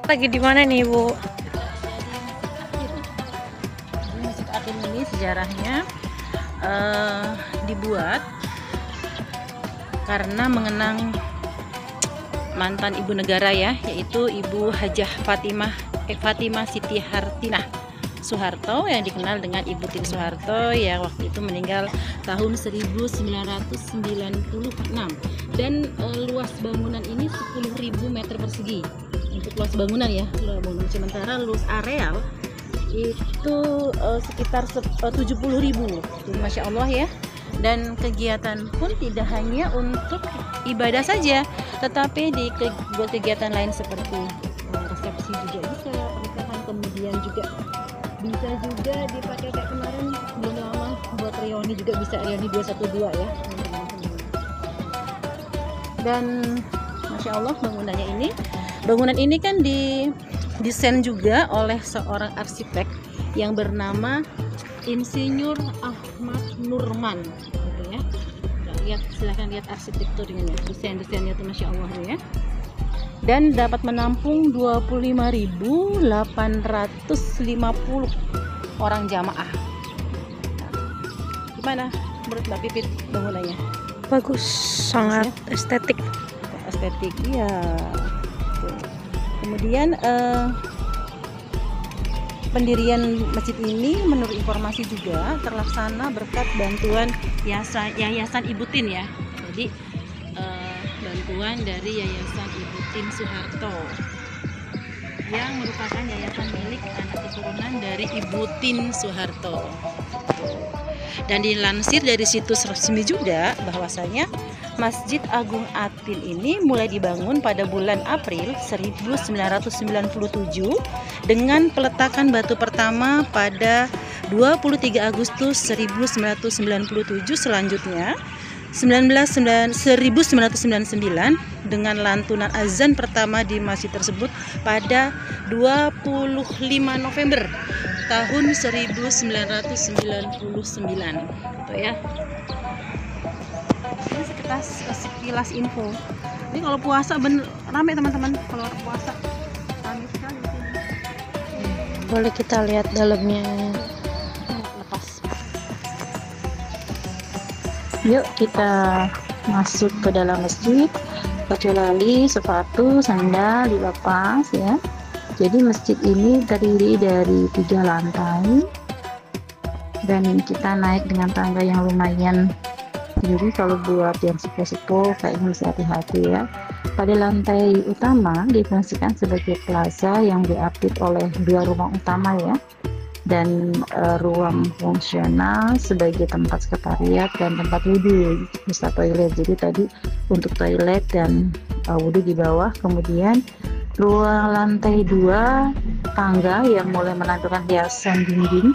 Lagi di mana nih, Bu? Jadi Masjid Akhir ini sejarahnya dibuat karena mengenang mantan ibu negara ya, yaitu Ibu Hajah Fatimah Siti Hartinah Soeharto, yang dikenal dengan Ibu Tien Soeharto, yang waktu itu meninggal tahun 1996. Dan luas bangunan ini 10.000 meter persegi untuk luas bangunan ya, bangunan. Sementara luas areal itu sekitar 70.000. Jadi Masya Allah ya. Dan kegiatan pun tidak hanya untuk ibadah saja, tetapi buat kegiatan lain seperti resepsi juga bisa, pernikahan, kemudian juga bisa juga dipakai kayak kemarin belum lama buat reuni juga bisa, reuni 212 ya. Dan Masya Allah bangunan ini kan didesain juga oleh seorang arsitek yang bernama Insinyur Ahmad Nurman gitu ya. Silahkan lihat arsitekturnya, desainnya tuh Masya Allah ya. Dan dapat menampung 25.850 orang jamaah. Gimana menurut Mbak Pipit bangunannya? Bagus, sangat estetik. Estetik, iya. Kemudian pendirian masjid ini menurut informasi juga terlaksana berkat bantuan Yayasan Ibu Tien ya. Jadi bantuan dari Yayasan Ibu Tien Soeharto yang merupakan yayasan milik anak keturunan dari Ibu Tien Soeharto. Dan dilansir dari situs resmi juga bahwasanya Masjid Agung Atin ini mulai dibangun pada bulan April 1997 dengan peletakan batu pertama pada 23 Agustus 1997. Selanjutnya 1999 dengan lantunan azan pertama di masjid tersebut pada 25 November tahun 1999 gitu ya. Ini sekilas info. Ini kalau puasa bener ramai teman-teman, kalau puasa ramai sekali di sini. Boleh kita lihat dalamnya. Lepas. Yuk kita masuk ke dalam masjid, kecuali sepatu, sandal dilepas ya. Jadi masjid ini terdiri dari 3 lantai dan kita naik dengan tangga yang lumayan. Jadi kalau buat yang sepo-sepo kayaknya mesti hati-hati ya. Pada lantai utama difungsikan sebagai plaza yang diapit oleh 2 ruang utama ya, dan ruang fungsional sebagai tempat sekretariat dan tempat wudhu bisa toilet. Jadi tadi untuk toilet dan wudhu di bawah. Kemudian ruang lantai 2 tangga yang mulai menampilkan hiasan dinding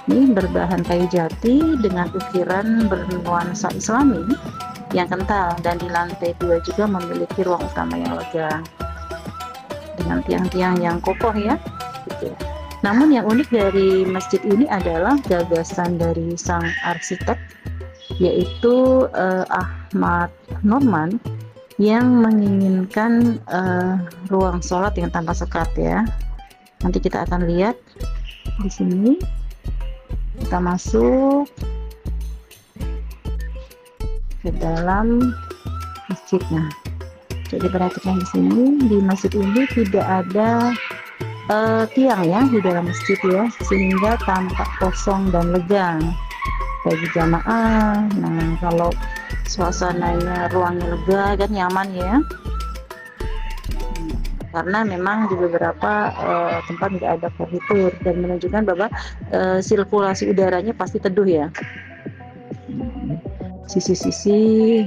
ini berbahan kayu jati dengan ukiran bernuansa Islami yang kental, dan di lantai 2 juga memiliki ruang utama yang lega dengan tiang-tiang yang kokoh ya gitu. Namun yang unik dari masjid ini adalah gagasan dari sang arsitek, yaitu Ahmad Nurman, yang menginginkan ruang sholat yang tanpa sekat ya. Nanti kita akan lihat di sini. Kita masuk ke dalam masjidnya. Jadi perhatikan di sini, di masjid ini tidak ada tiang ya di dalam masjid ya, sehingga tampak kosong dan lega bagi jamaah. Nah, kalau suasananya ruangnya lega kan nyaman ya, karena memang di beberapa tempat tidak ada furnitur dan menunjukkan bahwa sirkulasi udaranya pasti teduh ya. Sisi-sisi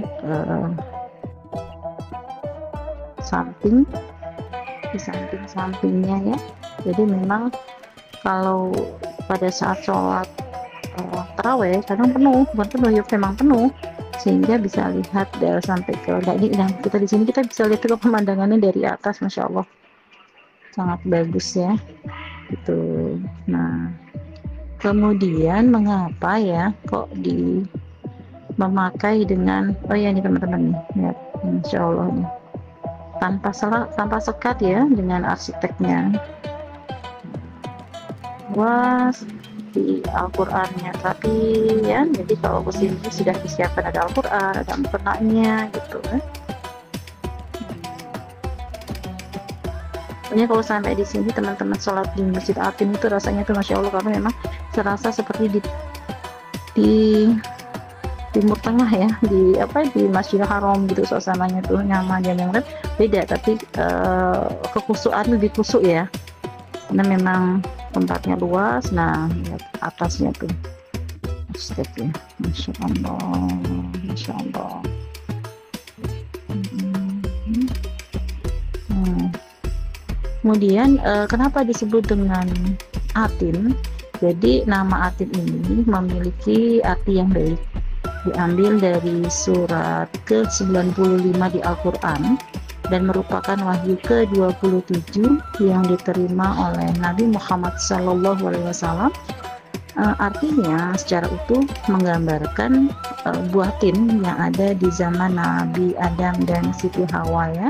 samping, di samping-sampingnya ya. Jadi memang kalau pada saat sholat taraweh kadang penuh, bukan penuh ya, memang penuh, sehingga bisa lihat sampai ke tadi. Dan kita di sini kita bisa lihat juga pemandangannya dari atas, Masya Allah sangat bagus ya gitu. Nah, kemudian mengapa ya kok memakai dengan, oh ya ini teman-teman nih lihat, Masya Allah nih tanpa sekat ya, dengan arsiteknya. Luas di Al-Qur'annya tapi ya, jadi kalau kesini sudah disiapkan, ada Al-Qur'an, ada mukenanya gitu kan. Pokoknya kalau sampai di sini teman-teman sholat di Masjid Atin itu rasanya tuh Masya Allah, karena memang serasa seperti di Timur Tengah ya, di Masjidil Haram gitu, suasananya tuh nyaman ya, memang kan beda, tapi kekhusyuan lebih khusyuk ya, karena memang tempatnya luas. Nah, lihat atasnya tuh stepnya, Masya Allah, Masya Allah. Kemudian kenapa disebut dengan Atin? Jadi nama Atin ini memiliki arti yang baik, diambil dari surat ke-95 di Al-Quran dan merupakan wahyu ke-27 yang diterima oleh Nabi Muhammad SAW. Artinya secara utuh menggambarkan buah tin yang ada di zaman Nabi Adam dan Siti Hawa ya.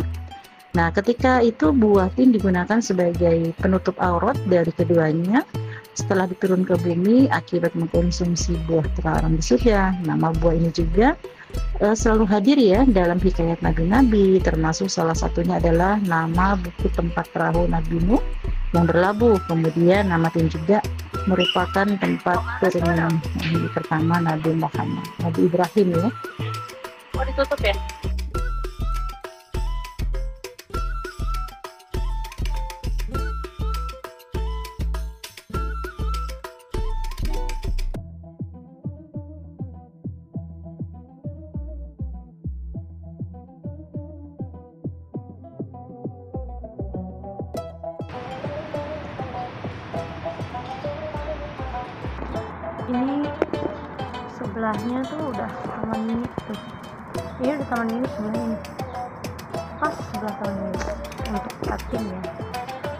Nah, ketika itu buah tin digunakan sebagai penutup aurat dari keduanya setelah diturun ke bumi akibat mengkonsumsi buah terlarang di surga. Nama buah ini juga selalu hadir ya dalam hikayat nabi-nabi, termasuk salah satunya adalah nama buku tempat perahu Nabi Nuh yang berlabuh. Kemudian nama tin juga merupakan tempat turunnya Nabi pertama Nabi Muhammad, Nabi Ibrahim ya. Mau ditutup ya? Ini sebelahnya tuh udah taman mini tuh. Ini udah taman mini sebelah ini. Pas sebelah taman mini untuk Atin ya.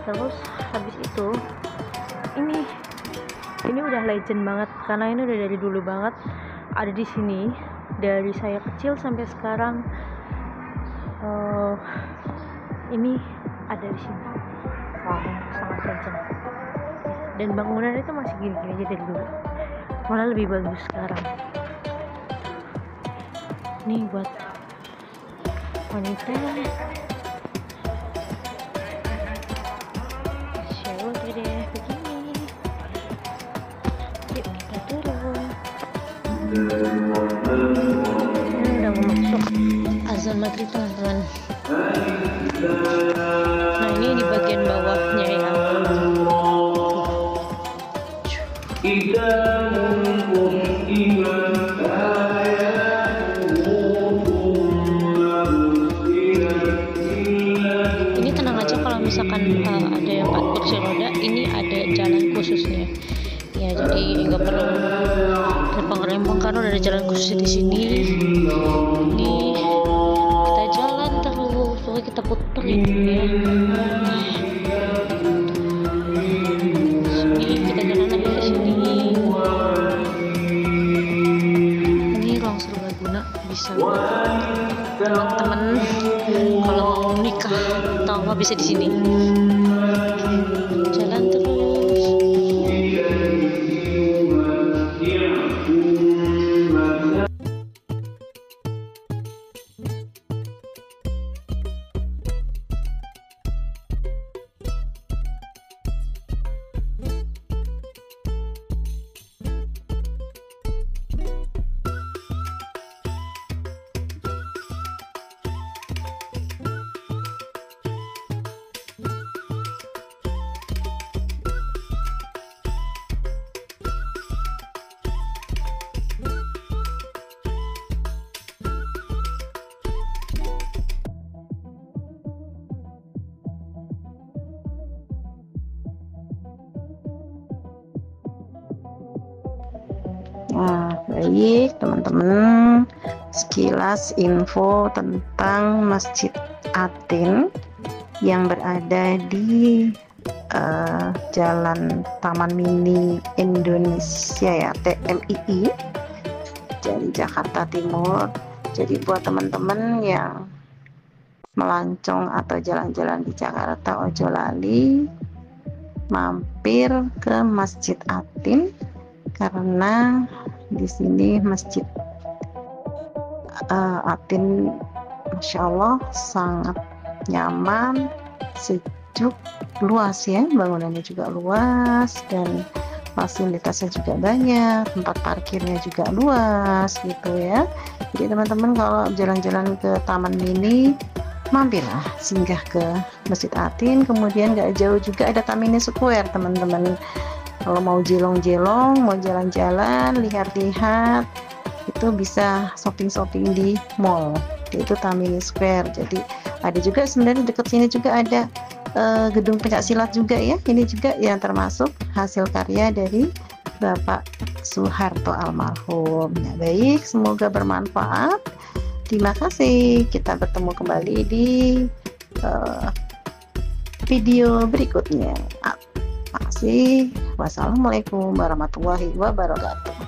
Terus habis itu ini udah legend banget karena ini udah dari dulu banget ada di sini, dari saya kecil sampai sekarang. Ini ada di sini. Wow, sangat legend. Dan bangunan itu masih gini-gini aja dari dulu, malah lebih bagus sekarang. Nih buat wanita show deh begini. Yuk kita turun. Ini udah mau masuk azan maghrib teman-teman. Nah, ini di bagian bawahnya ya. Ini tenang aja, kalau misalkan ada yang pakai kursi roda, ini ada jalan khususnya ya, jadi nggak perlu rempong-rempong karena udah ada jalan khusus di sini. Ini kita jalan terus, pokoknya kita putar gitu ya. Kita jalan lagi ke sini. Ini ruang serbaguna, bisa buat teman-teman kalau mau nikah atau apa bisa di sini. Jalan terus. Nah, baik teman-teman, sekilas info tentang Masjid Atin yang berada di Jalan Taman Mini Indonesia ya, TMII, dari Jakarta Timur. Jadi buat teman-teman yang melancong atau jalan-jalan di Jakarta, ojo lali mampir ke Masjid Atin, karena di sini Masjid Atin Masya Allah sangat nyaman, sejuk, luas ya, bangunannya juga luas dan fasilitasnya juga banyak, tempat parkirnya juga luas gitu ya. Jadi teman-teman kalau jalan-jalan ke Taman Mini, mampirlah singgah ke Masjid Atin. Kemudian gak jauh juga ada Tamini Square teman-teman, kalau mau jelong-jelong, mau jalan-jalan, lihat-lihat, itu bisa shopping-shopping di mall, yaitu Tamini Square. Jadi ada juga sebenarnya dekat sini juga ada gedung pencaksilat juga ya, ini juga yang termasuk hasil karya dari Bapak Soeharto almarhum. Nah, baik, semoga bermanfaat. Terima kasih, kita bertemu kembali di video berikutnya. Terima kasih. Wassalamualaikum warahmatullahi wabarakatuh.